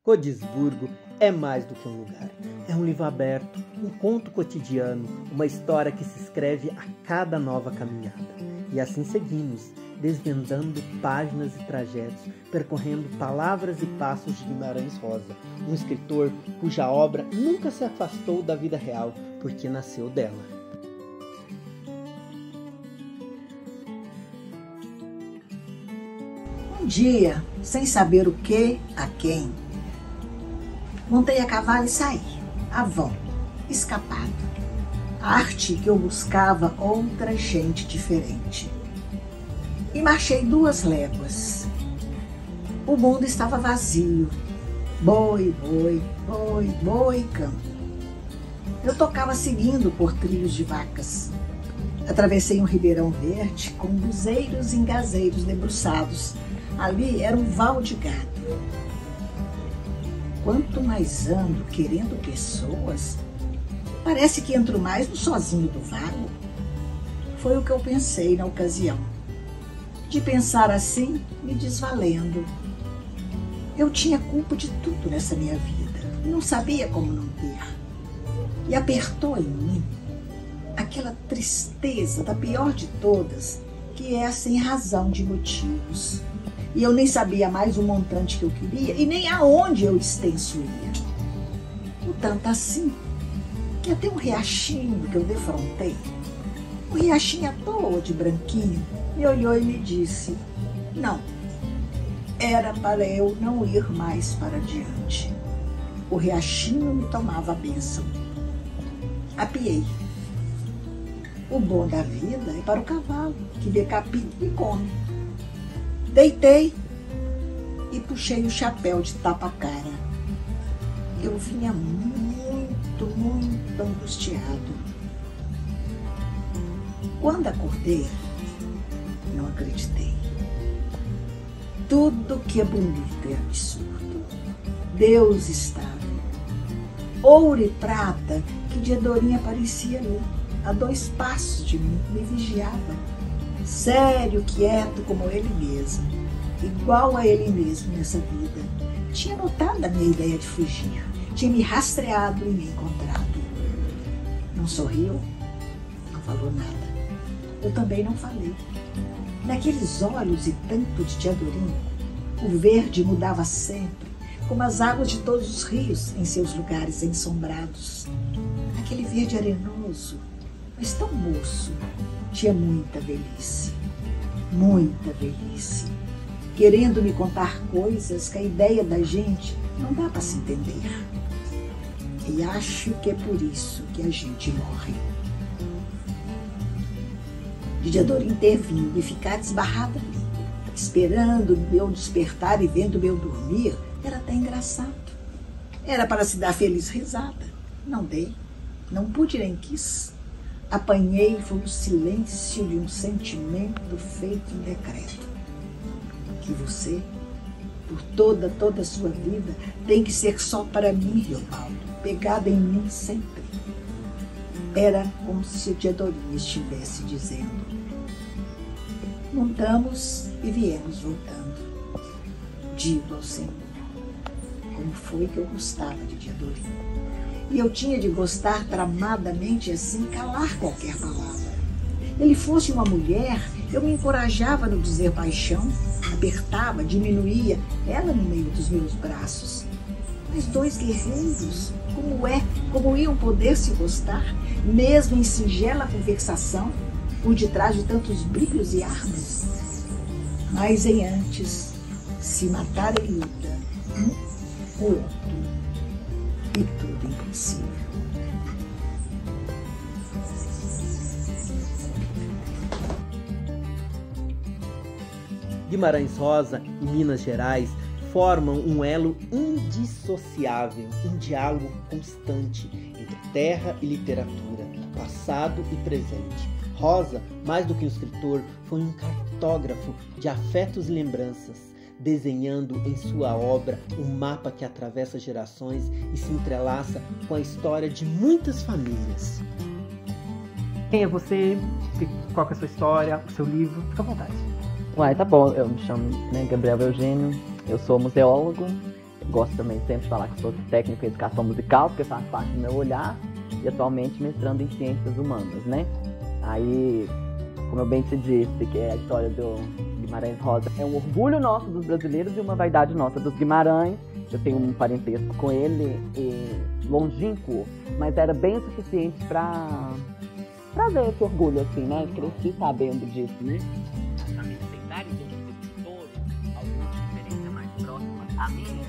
Codisburgo é mais do que um lugar. É um livro aberto, um conto cotidiano, uma história que se escreve a cada nova caminhada. E assim seguimos, desvendando páginas e trajetos, percorrendo palavras e passos de Guimarães Rosa, um escritor cuja obra nunca se afastou da vida real, porque nasceu dela. Um dia, sem saber o que, a quem, montei a cavalo e saí, avão, escapado. A arte que eu buscava outra gente diferente. E marchei 2 léguas. O mundo estava vazio. Boi, boi, boi, boi, campo. Eu tocava seguindo por trilhos de vacas. Atravessei um ribeirão verde com buzeiros e engazeiros debruçados. Ali era um val de gado. Quanto mais ando querendo pessoas, parece que entro mais no sozinho do vago. Foi o que eu pensei na ocasião. De pensar assim, me desvalendo. Eu tinha culpa de tudo nessa minha vida e não sabia como não ter. E apertou em mim aquela tristeza da pior de todas, que é a sem razão de motivos. E eu nem sabia mais o montante que eu queria e nem aonde eu extenso ia. O tanto assim, que até um riachinho que eu defrontei, um riachinho à toa de branquinho, me olhou e me disse, não, era para eu não ir mais para diante. O riachinho me tomava a bênção. Apiei. O bom da vida é para o cavalo, que decapita e come. Deitei e puxei o chapéu de tapa-cara. Eu vinha muito, muito angustiado. Quando acordei, não acreditei. Tudo que é bonito é absurdo. Deus estava. Ouro e prata que Diedorim aparecia ali, a 2 passos de mim, me vigiava. Sério, quieto como ele mesmo, igual a ele mesmo nessa vida. Tinha notado a minha ideia de fugir, tinha me rastreado e me encontrado. Não sorriu, não falou nada. Eu também não falei. Naqueles olhos e tanto de Diedorim, o verde mudava sempre, como as águas de todos os rios em seus lugares ensombrados. Aquele verde arenoso, mas tão moço, tinha muita velhice, querendo me contar coisas que a ideia da gente não dá para se entender. E acho que é por isso que a gente morre. De Diedorim ter vindo e ficar desbarrado ali, esperando meu despertar e vendo meu dormir, era até engraçado. Era para se dar feliz risada. Não dei, não pude nem quis. Apanhei foi o silêncio de um sentimento feito em decreto. Que você, por toda a sua vida, tem que ser só para mim, Riobaldo, pegada em mim sempre. Era como se Diedorim estivesse dizendo. Montamos e viemos voltando. Digo ao Senhor, como foi que eu gostava de Diedorim. E eu tinha de gostar tramadamente assim, calar qualquer palavra. Ele fosse uma mulher, eu me encorajava no dizer paixão, apertava, diminuía, ela no meio dos meus braços. Mas 2 guerreiros, como iam poder se gostar, mesmo em singela conversação, por detrás de tantos brilhos e armas? Mas em antes, se matar em luta, o outro, e tudo impossível. Guimarães Rosa e Minas Gerais formam um elo indissociável, um diálogo constante entre terra e literatura, passado e presente. Rosa, mais do que um escritor, foi um cartógrafo de afetos e lembranças, desenhando em sua obra um mapa que atravessa gerações e se entrelaça com a história de muitas famílias. Quem é você? Qual que é a sua história? O seu livro? Fica à vontade. Uai, tá bom. Eu me chamo Gabriel Eugênio. Eu sou museólogo. gosto também sempre de falar que sou técnico em educação musical, porque faz parte do meu olhar, e atualmente mestrando em ciências humanas, né? Aí, como eu bem te disse, que é a história do Guimarães Rosa, é um orgulho nosso dos brasileiros e uma vaidade nossa dos Guimarães. Eu tenho um parentesco com ele, longínquo, mas era bem o suficiente para ver esse orgulho, assim, né? Cresci sabendo disso, né? As famílias têm vários outros escritores, alguns de referência mais próxima a mim.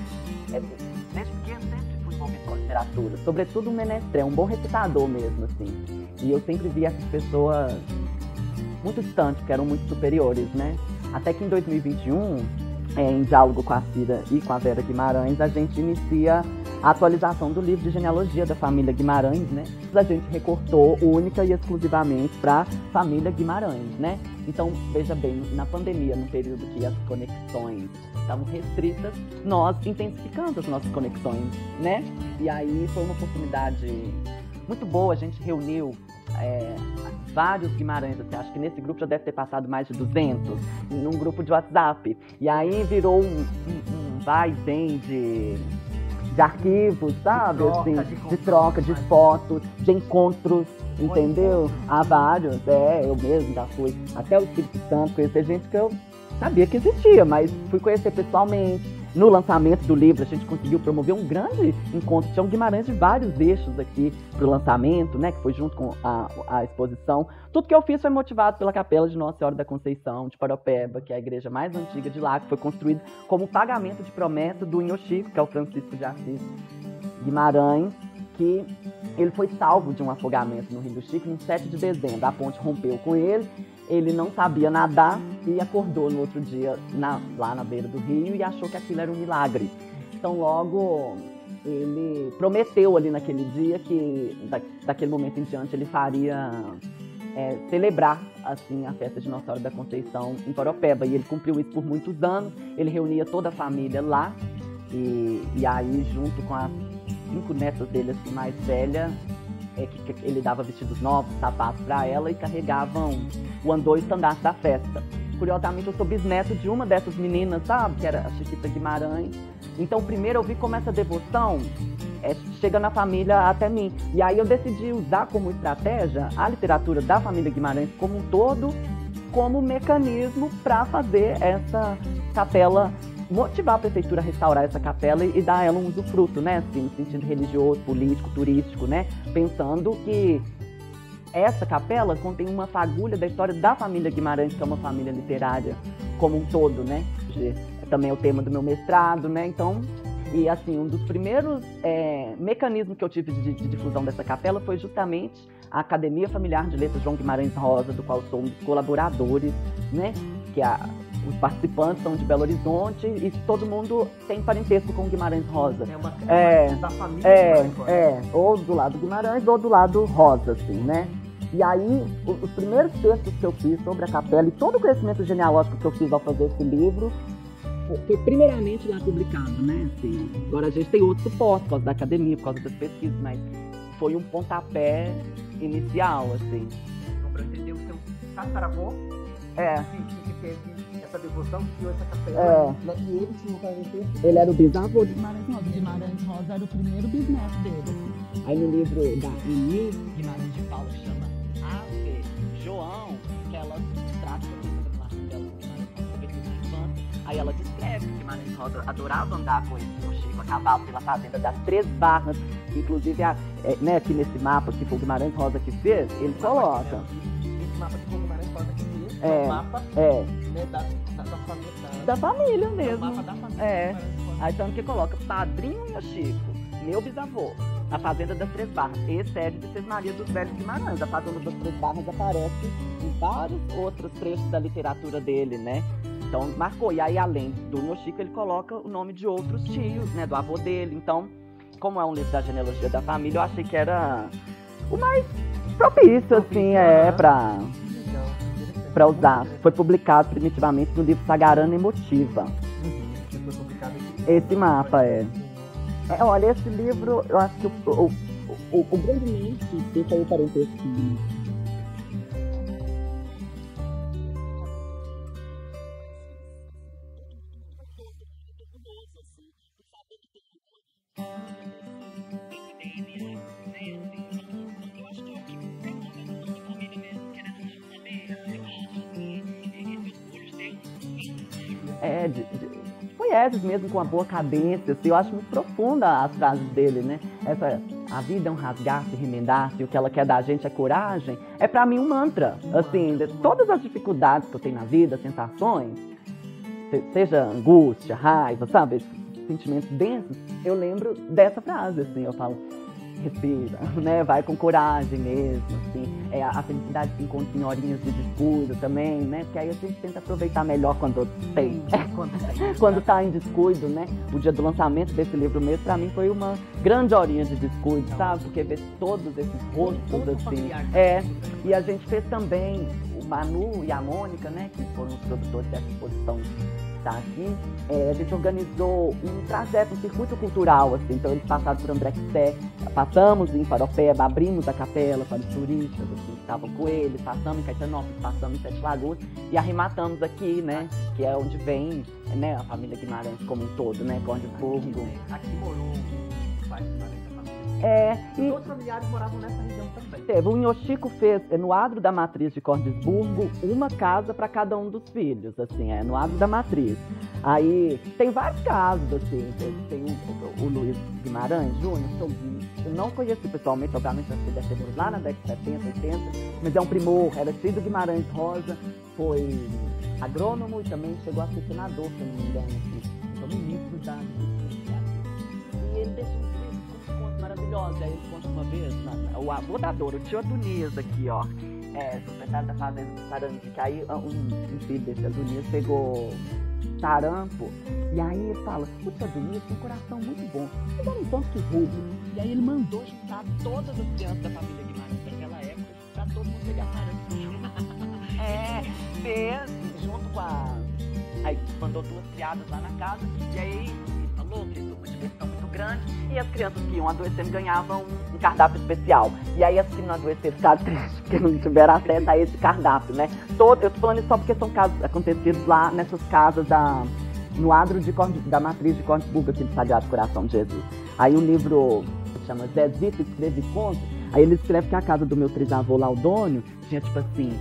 Desde pequeno sempre fui envolvido com literatura, sobretudo um menestrel, um bom recitador mesmo, assim. E eu sempre vi essas pessoas muito distantes, que eram muito superiores, né? Até que em 2021, em diálogo com a Cira e com a Vera Guimarães, a gente inicia a atualização do livro de genealogia da família Guimarães, né? A gente recortou única e exclusivamente para a família Guimarães, né? Então, veja bem, na pandemia, no período que as conexões estavam restritas, nós intensificamos as nossas conexões, né? E aí foi uma oportunidade muito boa, a gente reuniu vários Guimarães, assim, acho que nesse grupo já deve ter passado mais de 200, num grupo de WhatsApp. E aí virou um vai e vem de arquivos, sabe? De troca, de fotos, de encontros, entendeu? Há vários, eu mesmo já fui até o Espírito Santo, conhecer gente que eu sabia que existia, mas fui conhecer pessoalmente. No lançamento do livro, a gente conseguiu promover um grande encontro. Tinha um Guimarães de vários eixos aqui para o lançamento, né? Que foi junto com a exposição. Tudo que eu fiz foi motivado pela Capela de Nossa Senhora da Conceição, de Paropeba, que é a igreja mais antiga de lá, que foi construída como pagamento de promessa do Inhochico, que é o Francisco de Assis Guimarães, que ele foi salvo de um afogamento no Rio do Chico no 7 de dezembro. A ponte rompeu com ele. Ele não sabia nadar e acordou no outro dia lá na beira do rio e achou que aquilo era um milagre. Então, logo, ele prometeu ali naquele dia que, daquele momento em diante, ele faria celebrar assim, a festa de Nossa Senhora da Conceição em Paropeba. E ele cumpriu isso por muitos anos. Ele reunia toda a família lá e aí, junto com as 5 netas dele assim, mais velhas, que ele dava vestidos novos, sapatos para ela e carregavam o andor e estandarte da festa. Curiosamente, eu sou bisneto de uma dessas meninas, sabe? Que era a Chiquita Guimarães. Então, primeiro eu vi como essa devoção chega na família até mim. E aí eu decidi usar como estratégia a literatura da família Guimarães como um todo, como mecanismo para fazer essa capela, motivar a prefeitura a restaurar essa capela e dar a ela um usufruto, né? Assim, no sentido religioso, político, turístico, né? Pensando que essa capela contém uma fagulha da história da família Guimarães, que é uma família literária como um todo, né? Também é o tema do meu mestrado, né? Então, e assim, um dos primeiros mecanismos que eu tive de difusão dessa capela foi justamente a Academia Familiar de Letras João Guimarães Rosa, do qual sou um dos colaboradores, né? Que os participantes são de Belo Horizonte e todo mundo tem parentesco com Guimarães Rosa. É uma da família Guimarães Rosa. Ou do lado Guimarães ou do lado Rosa, assim, né? E aí, os primeiros textos que eu fiz sobre a capela e todo o conhecimento genealógico que eu fiz ao fazer esse livro foi primeiramente lá publicado, né? Assim, agora a gente tem outros suportes por causa da academia, por causa das pesquisas, mas foi um pontapé inicial, assim. Então, para entender o seu tataravô, que teve essa devoção, que criou essa capela, né? E ele tinha um parentesco. Ele era o bisavô de Guimarães Rosa. Guimarães Rosa era o primeiro bisneto dele. Assim. Aí no livro da Enis Guimarães de Paula chama Ave João, que ela trata da relação dela com Guimarães Rosa, sobretudo na infância. Aí ela descreve que Guimarães Rosa adorava andar com o Chico a cavalo pela fazenda das 3 Barras, inclusive né, aqui nesse mapa que foi o Guimarães Rosa que fez, ele coloca. Esse mapa que foi o Guimarães Rosa que fez, é o mapa né, da família mesmo. O mapa da família. Aí tanto que coloca padrinho e Chico, meu bisavô, a fazenda das 3 Barras. Esse é de César Maria dos Velhos Guimarães. A fazenda das 3 Barras aparece em vários outros trechos da literatura dele, né? Então marcou. E aí, além do Inhochico, ele coloca o nome de outros tios, né? Do avô dele. Então, como é um livro da genealogia da família, eu achei que era o mais propício, assim, para usar. Foi publicado primitivamente no livro Sagarana Emotiva. Foi publicado aqui. Esse mapa olha, esse livro, eu acho que o grande mente fica aí o parentesco Poeses mesmo, com uma boa cadência, assim, eu acho muito profunda as frases dele, né? A vida é um rasgar-se, remendar-se, o que ela quer da gente é coragem, é pra mim um mantra, assim, de todas as dificuldades que eu tenho na vida, sensações, seja angústia, raiva, sabe, esses sentimentos densos, eu lembro dessa frase, assim, eu falo, respira, né, vai com coragem mesmo, assim, a felicidade se encontra em horinhas de descuido também, né, porque aí a gente tenta aproveitar melhor quando tem, quando tá em descuido, né, o dia do lançamento desse livro mesmo, pra mim foi uma grande horinha de descuido, sabe, porque ver todos esses rostos, assim, e a gente fez também, o Manu e a Mônica, né, que foram os produtores dessa exposição tá aqui, a gente organizou um trajeto, um circuito cultural, assim, então eles passaram por André-Quissé, passamos em Paropeba, abrimos a capela para os turistas, assim, que estavam com eles, passamos em Caetanópolis, passamos em Sete Lagoas e arrematamos aqui, né, que é onde vem, né, a família Guimarães como um todo, né, Cordesburgo. Aqui morou o pai de Guimarães, a família. E outros familiares moravam nessa região também. O Inhochico fez, no adro da matriz de Cordesburgo, uma casa para cada um dos filhos, assim, no adro da matriz. Aí tem vários casos, assim, tem o Luiz Guimarães Júnior, eu não conheci pessoalmente, obviamente, acho que deve ter morado lá na década de 70, 80, mas é um primor, era filho do Guimarães Rosa, foi agrônomo e também chegou a ser senador, se não me engano, então ministro da agricultura. E ele deixou maravilhosa, aí ele conta uma vez, o avô da Dora, o tio Adonias aqui, ó, proprietário da fazenda do Sarandi, que aí um filho desse Adonias pegou sarampo, e aí ele fala, o tio Adonias tem um coração muito bom, ele era um tanto que rude, e aí ele mandou juntar todas as crianças da família Guimarães daquela época, pra todo mundo pegar sarampo. Fez, junto com aí mandou 2 criadas lá na casa, e aí falou que uma diversão muito grande, e as crianças que iam adoecendo ganhavam um cardápio especial. E aí as que não adoeceram ficaram tristes, porque não tiveram acesso a esse cardápio, né? Eu tô falando isso só porque são casos acontecidos lá nessas casas no adro da matriz de Cordesburgo, aqui do Sagrado Coração de Jesus. Aí o livro se chama Zezito Escreve Conto. Aí ele escreve que a casa do meu trisavô Laudônio tinha, tipo assim,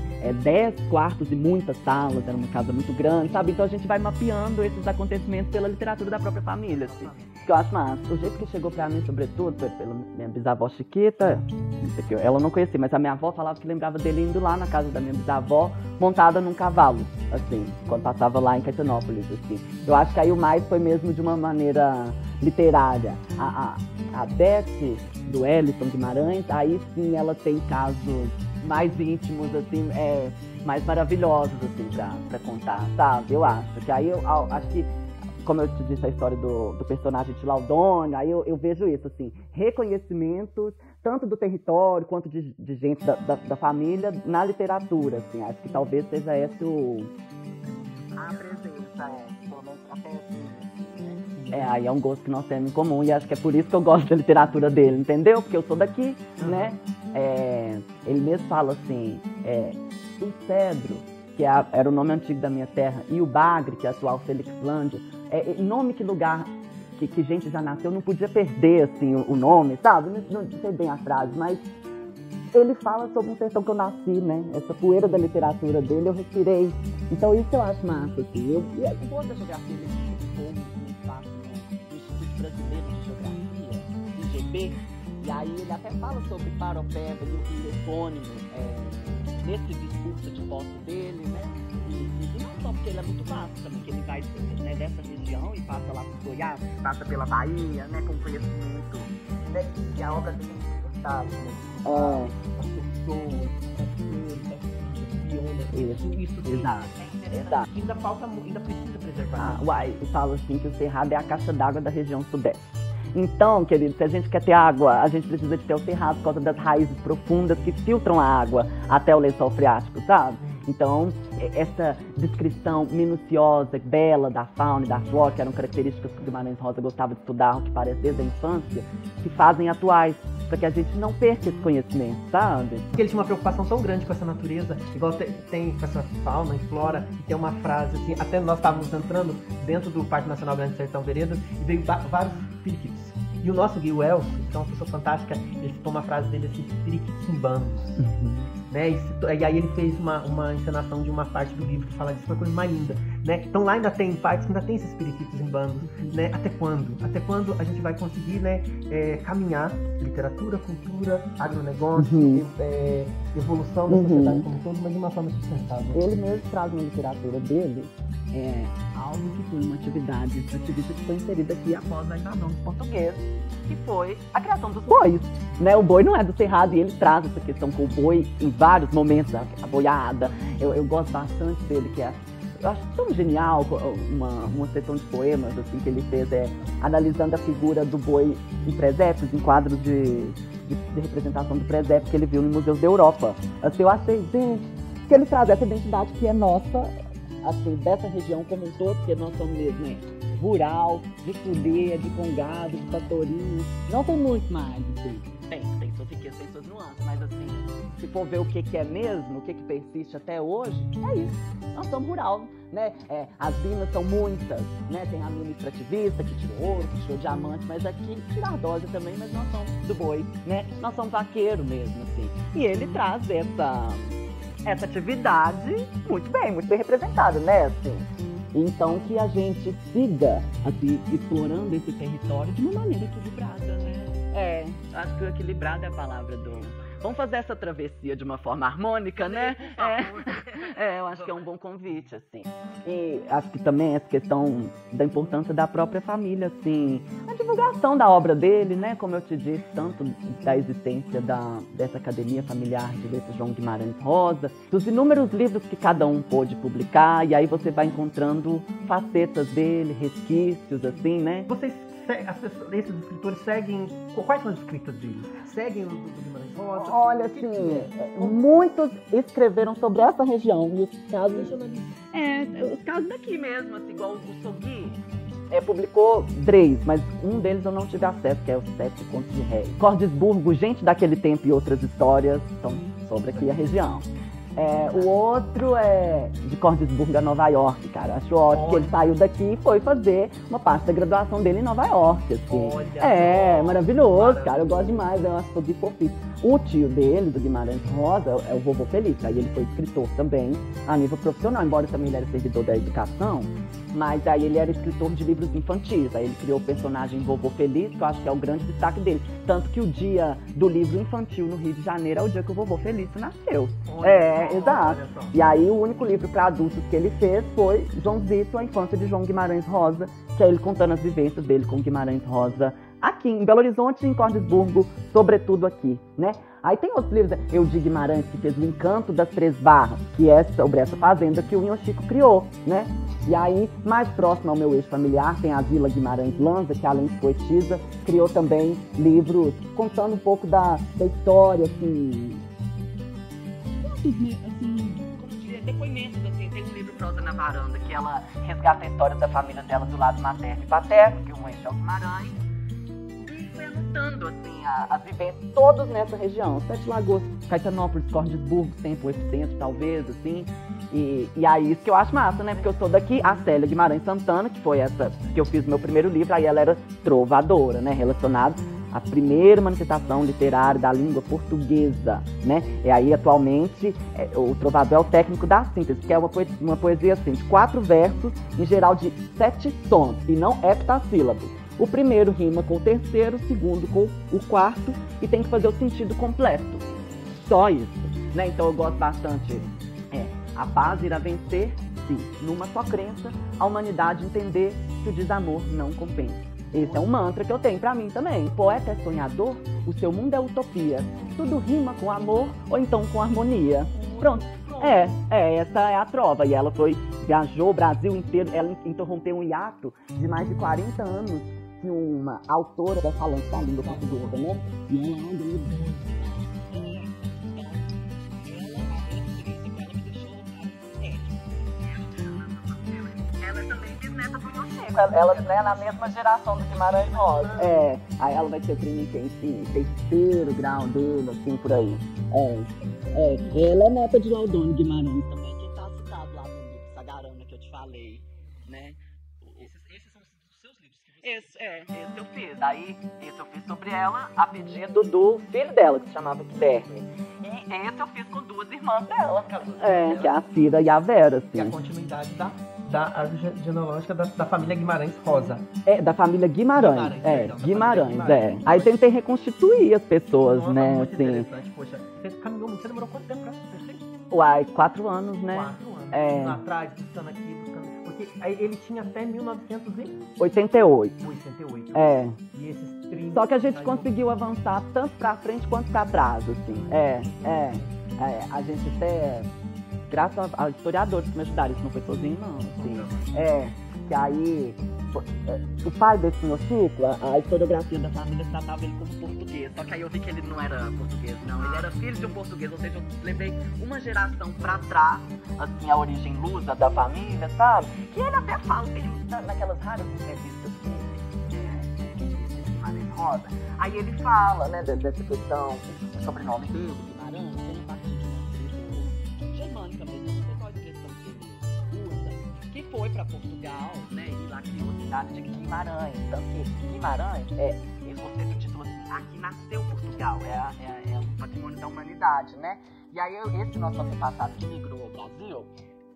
10 quartos e muitas salas, era uma casa muito grande, sabe? Então a gente vai mapeando esses acontecimentos pela literatura da própria família, assim. Que eu acho massa. O jeito que chegou pra mim, sobretudo, foi pela minha bisavó Chiquita, ela não conhecia, mas a minha avó falava que lembrava dele indo lá na casa da minha bisavó, montada num cavalo, assim, quando passava lá em Caetanópolis, assim. Eu acho que aí o mais foi mesmo de uma maneira literária. A Beth, do Wellington Guimarães, aí sim ela tem casos mais íntimos, assim, mais maravilhosos, assim, pra contar, sabe? Eu acho que aí eu acho que, como eu te disse a história do personagem de Laudônio, aí eu vejo isso, assim, reconhecimentos tanto do território quanto de gente da família na literatura, assim, acho que talvez seja esse a presença, pelo menos até assim. Aí é um gosto que nós temos em comum e acho que é por isso que eu gosto da literatura dele, entendeu? Porque eu sou daqui, né? Ele mesmo fala assim, o Cedro, que era o nome antigo da minha terra, e o Bagre, que é a atual Felixlândia, nome que lugar que gente já nasceu, não podia perder, assim, o nome, sabe? Não sei bem a frase, mas ele fala sobre um sertão que eu nasci, né? Essa poeira da literatura dele eu respirei. Então isso eu acho massa, assim. E eu gosto da geografia dele, no Instituto Brasileiro de Geografia, IGB, e aí ele até fala sobre Paropeba e o rio epônimo nesse discurso de posse dele, né? E não só porque ele é muito vasto também, que ele vai, né, dessa região e passa lá por Goiás, passa pela Bahia, né, com conhecimento, né, e a obra dele é importante, né? Isso, exato. Ainda precisa preservar. E fala assim que o Cerrado é a caixa d'água da região sudeste. Então, querido, se a gente quer ter água, a gente precisa de ter o cerrado por causa das raízes profundas que filtram a água até o lençol freático, sabe? Então, essa descrição minuciosa, bela da fauna e da flora, que eram características que o Guimarães Rosa gostava de estudar, o que parece desde a infância, se fazem atuais, para que a gente não perca esse conhecimento, sabe? Porque ele tinha uma preocupação tão grande com essa natureza, igual tem com essa fauna e flora, e tem uma frase assim, até nós estávamos entrando dentro do Parque Nacional Grande Sertão Veredas, e veio vários periquitos. E o nosso Gui Wells, que é uma pessoa fantástica, ele citou uma frase dele assim, periquitos em bandos. Né? E aí ele fez uma encenação de uma parte do livro que fala disso, uma coisa mais linda. Né? Então lá ainda tem partes que ainda tem esses periquitos em bandos. Né? Até quando? Até quando a gente vai conseguir, né, caminhar literatura, cultura, agronegócio, evolução da sociedade como um todo, mas de uma forma sustentável. Ele mesmo traz na literatura dele algo que foi uma atividade extrativista que foi inserida aqui após a invasão dos portugueses, que foi a criação dos bois. Né? O boi não é do cerrado e ele traz essa questão com o boi em vários momentos, a boiada. Eu gosto bastante dele, que eu acho tão genial uma seção de poemas assim, que ele fez, analisando a figura do boi em presépios, em quadros de representação do presépio que ele viu no Museus da Europa. Assim, eu achei, gente, que ele traz essa identidade que é nossa, assim, dessa região como um todo, porque nós somos mesmo, né, rural, de folia, de congado, de pastorinho. Não tem muito mais, assim. Tem suas riquezas, tem suas nuances, mas assim, se for ver o que é mesmo, o que persiste até hoje, é isso. Nós somos rural, né? As minas são muitas, né? Tem a mina extrativista que tirou ouro, que tirou diamante, mas aqui tira a dose também, mas nós somos do boi, né? Nós somos vaqueiro mesmo, assim. E ele traz essa atividade muito bem representada, né? Assim. Então que a gente siga assim, explorando esse território de uma maneira equilibrada, né? Acho que o equilibrado é a palavra do... Vamos fazer essa travessia de uma forma harmônica, né? Eu acho que é um bom convite, assim. E acho que também essa questão da importância da própria família, assim, a divulgação da obra dele, né? Como eu te disse, tanto da existência dessa Academia Familiar de Letras João Guimarães Rosa, dos inúmeros livros que cada um pôde publicar, e aí você vai encontrando facetas dele, resquícios, assim, né? Esses escritores seguem... Quais são as escritas deles? Seguem o do Guimarães Rosa? Olha, assim, muitos escreveram sobre essa região. E os casos... os casos daqui mesmo, assim, igual o Sogui. Publicou 3, mas um deles eu não tive acesso, que é o 7 Contos de Réis. Cordesburgo, Gente daquele Tempo e Outras Histórias, são sobre aqui a região. O outro é de Cordesburgo a Nova York, cara. Acho ótimo que ele saiu daqui e foi fazer uma parte da graduação dele em Nova York, assim. Maravilhoso, cara. Eu gosto demais, eu acho que fofinho. O tio dele, do Guimarães Rosa, é o Vovô Feliz. Aí ele foi escritor também, a nível profissional, embora também ele era servidor da educação. Mas aí ele era escritor de livros infantis. Aí ele criou o personagem Vovô Feliz, que eu acho que é o grande destaque dele. Tanto que o dia do livro infantil no Rio de Janeiro é o dia que o Vovô Feliz nasceu. Exato. E aí o único livro para adultos que ele fez foi Joãozito, a infância de João Guimarães Rosa, que é ele contando as vivências dele com Guimarães Rosa aqui em Belo Horizonte e em Cordesburgo, sobretudo aqui, né? Aí tem outros livros, Eudir Guimarães, que fez O Encanto das Três Barras, que é sobre essa fazenda que o Inhochico criou, né? E aí, mais próximo ao meu eixo familiar, tem a Vila Guimarães Lanza, que além de poetisa, criou também livros contando um pouco da história, assim... depoimentos, assim, tem um livro Prosa na Varanda, que ela resgata a história da família dela do lado materno e paterno, que um eixo é o Guimarães, e foi anotando, assim, as vivências todos nessa região, Sete Lagoas, Caetanópolis, Cordesburgo, sempre o epicentro, talvez, assim, e aí isso que eu acho massa, né, porque eu sou daqui, a Célia Guimarães Santana, que foi essa que eu fiz meu primeiro livro, aí ela era trovadora, né, relacionada a primeira manifestação literária da língua portuguesa, né? E aí, atualmente, o trovador é o técnico da síntese, que é uma poesia assim, de 4 versos, em geral de 7 sons, e não heptassílabos. O primeiro rima com o terceiro, o segundo com o quarto, e tem que fazer o sentido completo. Só isso, né? Então eu gosto bastante. A paz irá vencer, se, numa só crença, a humanidade entender que o desamor não compensa. Esse é um mantra que eu tenho pra mim também. O poeta é sonhador, o seu mundo é utopia. Tudo rima com amor ou então com harmonia. Pronto. Essa é a trova. E ela viajou o Brasil inteiro, ela interrompeu um hiato de mais de 40 anos que uma autora da falante da língua portuguesa, né? E ela andou... Ela né, na mesma geração do Guimarães Rosa. Aí ela vai ser prima em terceiro grau dele, assim, por aí. Ela é neta de Laudônio Guimarães também, que tá citado lá no livro Sagarana que eu te falei, né? Esses são os seus livros que você Esse eu fiz. Aí, esse eu fiz sobre ela a pedido do filho dela, que se chamava Guilherme. E esse eu fiz com duas irmãs dela. Que é a Cira e a Vera, assim. Que é a continuidade da árvore genealógica da família Guimarães Rosa. Da família Guimarães. Guimarães. Aí tentei reconstituir as pessoas, Nossa, né, muito assim. interessante. Poxa, você caminhou muito, você demorou quanto tempo pra perfeito? Uai, 4 anos, né? 4 anos. Lá atrás, buscando aqui, buscando. Porque aí ele tinha até 1988. 88. E esses 30. Só que a gente conseguiu avançar tanto pra frente quanto pra trás, assim. A gente até, graças a historiadores que me ajudaram, isso não foi sozinho, não, assim. Que aí, o pai desse meu ciclo, a historiografia da família tratava ele como português. Só que aí eu vi que ele não era português, não. Ele era filho de um português, ou seja, eu levei uma geração pra trás, assim, a origem lusa da família, sabe? Que ele até fala, naquelas raras entrevistas que Guimarães Rosa. Aí ele fala, né, dessa questão, o sobrenome dele, Guimarães, tem parte de uma tribo germânica mesmo, não sei qual a questão que ele usa, que foi pra Portugal, né, e lá criou a cidade de Guimarães. Tanto que Guimarães ele teve o título assim, aqui nasceu Portugal, é um patrimônio da humanidade, né? E aí esse nosso antepassado que migrou ao Brasil,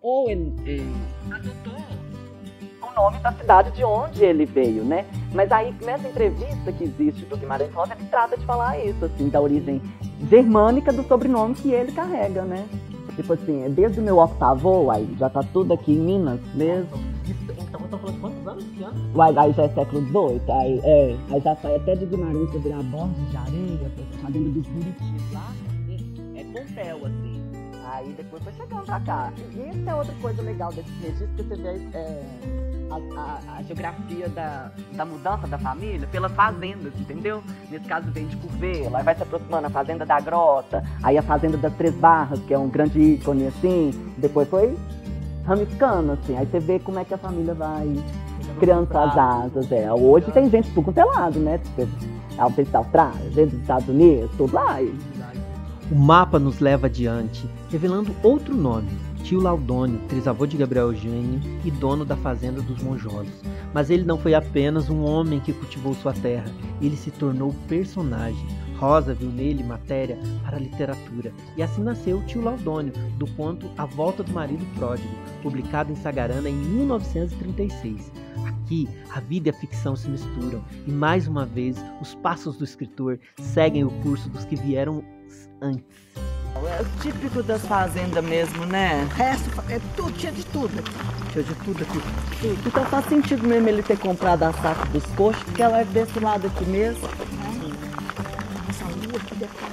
ou ele adotou o nome da cidade de onde ele veio, né? Mas aí, nessa entrevista que existe do Guimarães Rosa, ele trata de falar isso, assim, da origem germânica do sobrenome que ele carrega, né? Tipo assim, desde o meu octavo, aí já tá tudo aqui em Minas mesmo. Então, eu tô falando de quantos anos? Que ano? Aí já é século XVIII, aí já sai até de Guimarães pra virar Borges de Areia, fazendo dos Buritis lá, é Pompéu, assim. Aí depois foi chegando pra cá. E isso é outra coisa legal desse registro, que você vê a geografia da mudança da família pelas fazendas, entendeu? Nesse caso vem de Curvelo, aí vai se aproximando a fazenda da Grota, aí a fazenda das Três Barras, que é um grande ícone, assim, depois foi ramificando, assim, aí você vê como é que a família vai criando suas asas, Hoje tem gente tudo quanto é lado, né? Gente da Austrália, gente dos Estados Unidos, tudo lá. O mapa nos leva adiante, revelando outro nome, Tio Laudônio, trisavô de Gabriel Eugênio e dono da fazenda dos Monjolos. Mas ele não foi apenas um homem que cultivou sua terra, ele se tornou personagem. Rosa viu nele matéria para a literatura, e assim nasceu Tio Laudônio, do conto A Volta do Marido Pródigo, publicado em Sagarana em 1936. Aqui, a vida e a ficção se misturam, e mais uma vez, os passos do escritor seguem o curso dos que vieram antes. É típico das fazendas mesmo, né? O resto é tudo, tinha de tudo. Tinha de tudo aqui. Então faz sentido mesmo ele ter comprado a saco dos coxos, porque ela é desse lado aqui mesmo. Essa lua aqui deve estar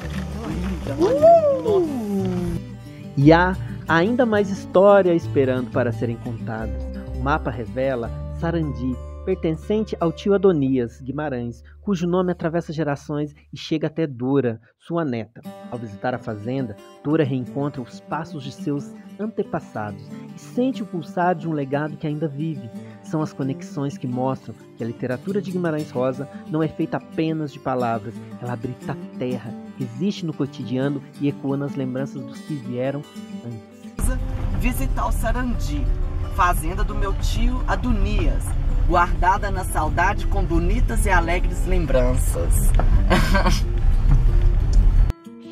E há ainda mais história esperando para serem contadas. O mapa revela Sarandi, pertencente ao tio Adonias Guimarães, cujo nome atravessa gerações e chega até Dora, sua neta. Ao visitar a fazenda, Dora reencontra os passos de seus antepassados e sente o pulsar de um legado que ainda vive. São as conexões que mostram que a literatura de Guimarães Rosa não é feita apenas de palavras, ela habita a terra, existe no cotidiano e ecoa nas lembranças dos que vieram antes. Visitar o Sarandi, fazenda do meu tio Adonias, guardada na saudade com bonitas e alegres lembranças.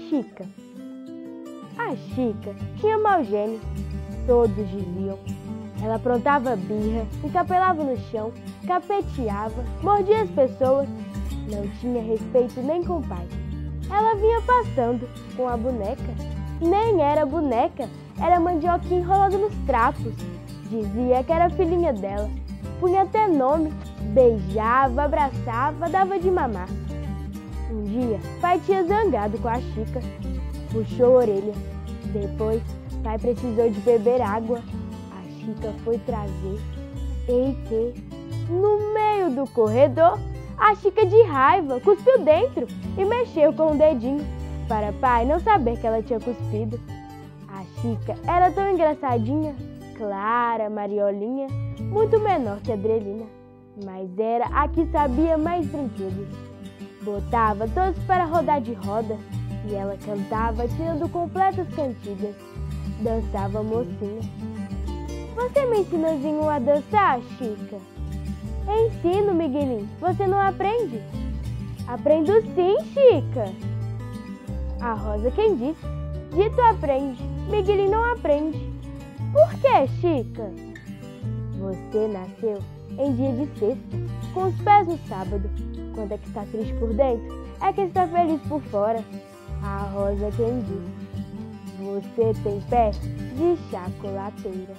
Chica. A Chica tinha mau gênio, todos diziam. Ela aprontava birra, encapelava no chão, capeteava, mordia as pessoas, não tinha respeito nem com o pai. Ela vinha passando com a boneca, nem era boneca, era mandioquinha enrolada nos trapos. Dizia que era filhinha dela, punha até nome, beijava, abraçava, dava de mamar. Um dia, pai tinha zangado com a Chica, puxou a orelha. Depois, pai precisou de beber água. A Chica foi trazer. Ei que, no meio do corredor, a Chica de raiva cuspiu dentro e mexeu com o dedinho, para pai não saber que ela tinha cuspido. A Chica era tão engraçadinha, clara, mariolinha, muito menor que a Adrielina, mas era a que sabia mais brinquedos. Botava todos para rodar de roda e ela cantava tirando completas cantigas. Dançava mocinha. Você me ensinazinho a dançar, Chica? Ensino, Miguelinho. Você não aprende? Aprendo sim, Chica. A Rosa quem disse. Dito aprende, Miguelinho não aprende. Por que, Chica? Você nasceu em dia de sexta, com os pés no sábado. Quando é que está triste por dentro, é que está feliz por fora. A Rosa quem disse. Você tem pé de chocolateira.